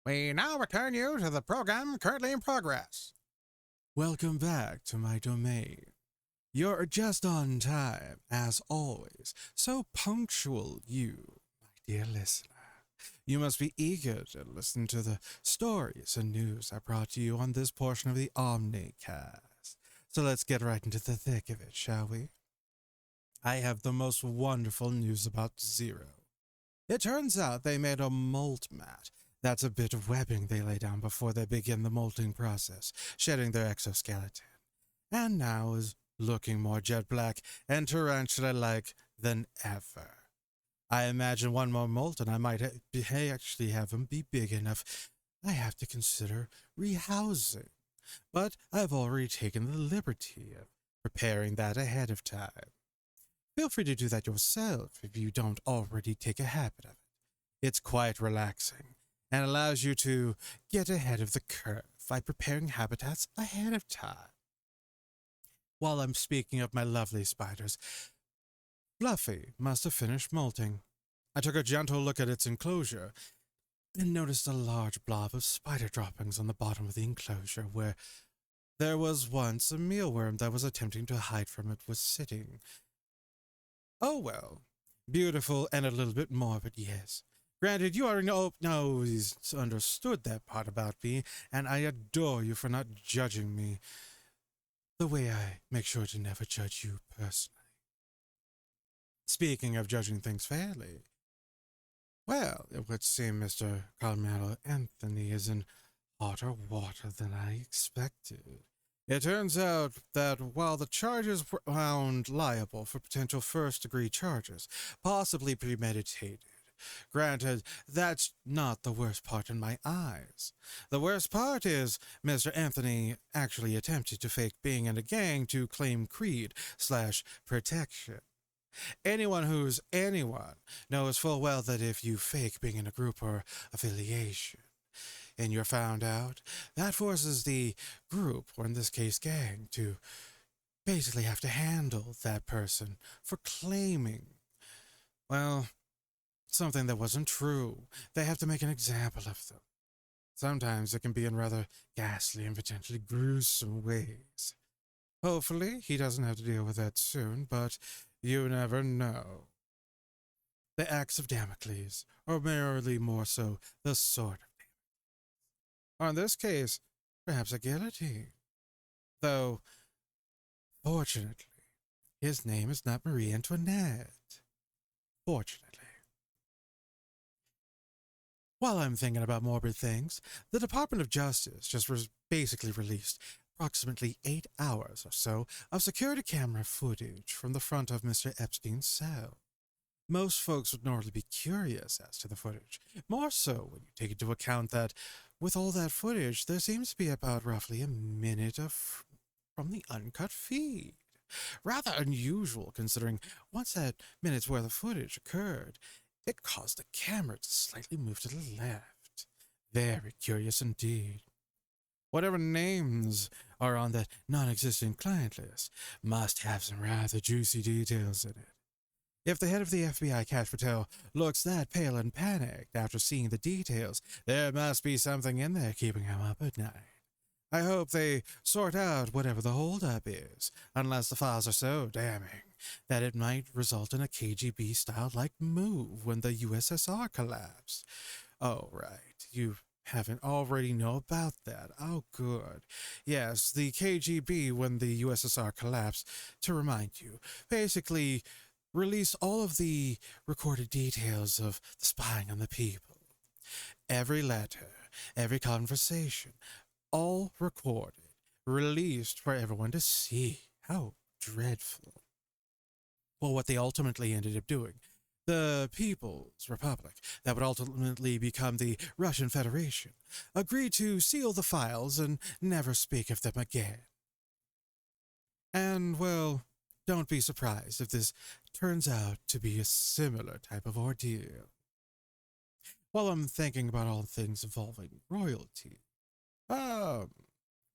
We now return you to the program currently in progress. Welcome back to my domain. You're just on time, as always. So punctual, you, my dear listener. You must be eager to listen to the stories and news I brought to you on this portion of the Omnicast. So let's get right into the thick of it, shall we? I have the most wonderful news about Zero. It turns out they made a molt mat. That's a bit of webbing they lay down before they begin the molting process, shedding their exoskeleton. And now is looking more jet black and tarantula-like than ever. I imagine one more molt and I might actually have him be big enough I have to consider rehousing. But I've already taken the liberty of preparing that ahead of time. Feel free to do that yourself if you don't already take a habit of it. It's quite relaxing and allows you to get ahead of the curve by preparing habitats ahead of time. While I'm speaking of my lovely spiders, Fluffy must have finished molting. I took a gentle look at its enclosure and noticed a large blob of spider droppings on the bottom of the enclosure where there was once a mealworm that was attempting to hide from it was sitting. Oh well, beautiful and a little bit morbid, yes. Granted, you already always understood that part about me, and I adore you for not judging me the way I make sure to never judge you personally. Speaking of judging things fairly, well, it would seem Mr. Carmelo Anthony is in hotter water than I expected. It turns out that while the charges were found liable for potential first-degree charges, possibly premeditated, granted, that's not the worst part in my eyes. The worst part is Mr. Anthony actually attempted to fake being in a gang to claim creed/protection. Anyone who's anyone knows full well that if you fake being in a group or affiliation, and you're found out, that forces the group, or in this case gang, to basically have to handle that person for claiming, well, something that wasn't true. They have to make an example of them. Sometimes it can be in rather ghastly and potentially gruesome ways. Hopefully, he doesn't have to deal with that soon, but you never know. The axe of Damocles, or merely more so, the sword of or in this case, perhaps a guillotine. Though, fortunately, his name is not Marie Antoinette. Fortunately. While I'm thinking about morbid things, the Department of Justice just basically released approximately 8 hours or so of security camera footage from the front of Mr. Epstein's cell. Most folks would normally be curious as to the footage, more so when you take into account that, with all that footage, there seems to be about roughly a minute from the uncut feed. Rather unusual considering once that minute's worth of footage occurred, it caused the camera to slightly move to the left. Very curious indeed. Whatever names are on that non-existent client list must have some rather juicy details in it. If the head of the FBI, Cash Patel, looks that pale and panicked after seeing the details, there must be something in there keeping him up at night. I hope they sort out whatever the holdup is, unless the files are so damning that it might result in a KGB-style-like move when the USSR collapsed. Oh, right, you haven't already know about that. Oh, good. Yes, the KGB, when the USSR collapsed, to remind you, basically release all of the recorded details of the spying on the people. Every letter, every conversation, all recorded, released for everyone to see. How dreadful. Well, what they ultimately ended up doing, the People's Republic, that would ultimately become the Russian Federation, agreed to seal the files and never speak of them again. And, well, don't be surprised if this turns out to be a similar type of ordeal. While I'm thinking about all things involving royalty, well,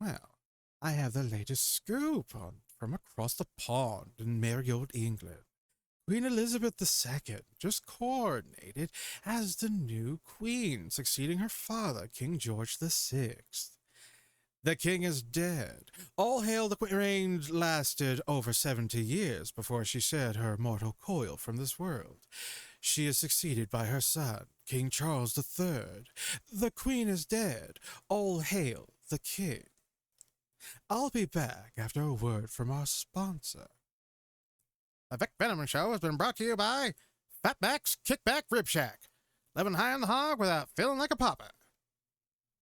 I have the latest scoop from across the pond in merry old England. Queen Elizabeth II just coronated as the new queen, succeeding her father, King George VI. The king is dead. All hail the queen. Reign lasted over 70 years before she shed her mortal coil from this world. She is succeeded by her son, King Charles III. The queen is dead. All hail the king. I'll be back after a word from our sponsor. The Vic Venom Show has been brought to you by Fatback's Kickback Rib Shack. Living high on the hog without feeling like a papa.